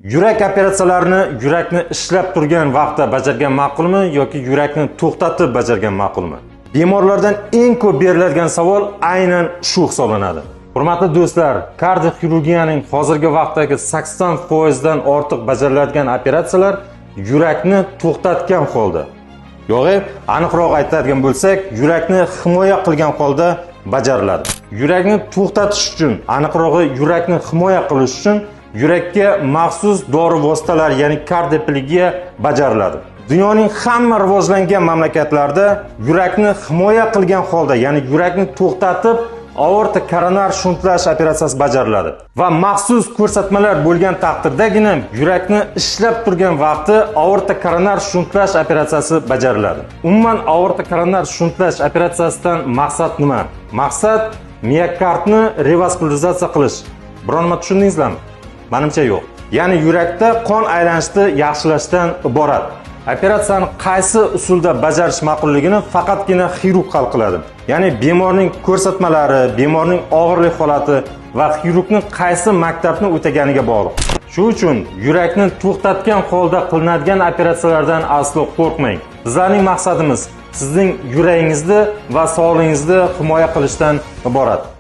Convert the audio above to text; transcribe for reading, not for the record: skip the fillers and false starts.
Yurak operatsiyalarini yurakni ishlab turgan vaqtda bajargan ma'qulmi yoki yurakni to'xtatib bajargan ma'qulmi? Bemorlardan eng ko'p beriladigan savol aynan shu hisoblanadi. Hurmatli do'stlar, kardioxirurgiyaning hozirgi vaqtdagi 80% dan ortiq bajariladigan operatsiyalar yurakni to'xtatgan holda. Yo'g'i, aniqroq aytadigan bo'lsak, yurakni himoya qilgan holda bajariladi. Yurakni to'xtatish uchun, aniqrog'i yurakni himoya qilish uchun yurakka maxsus dori vositalari, ya'ni kardioplegiya bajariladi. Dunyoning hamma rivojlangan mamlakatlarida yurakni himoya qilgan holda, ya'ni yurakni to'xtatib aorta koronar shuntlash operatsiyasi bajariladi. Va maxsus ko'rsatmalar bo'lgan taqdirdagina yurakni ishlab turgan vaqti aorta koronar shuntlash operatsiyasi bajariladi. Umuman aorta koronar shuntlash operatsiyasidan maqsad nima? Maqsad miokardni revaskularizasiya qilish. Bironma tushundingizlarmi? Menimcha yo'q. Ya'ni yurakda qon aylanishini yaxshilashdan iborat. Operatsiyani qaysi usulda bajarish ma'qulligini faqatgina xirurg hal qiladi. Ya'ni bemorning ko'rsatmalari, bemorning og'irlik holati va xirurgning qaysi maktabni o'taganiga bog'liq. Shuning uchun yurakni to'xtatgan holda qilinadigan operatsiyalardan aslo qo'rqmang. Bizlarning maqsadimiz sizning yuragingizni va sog'lig'ingizni himoya qilishdan iborat.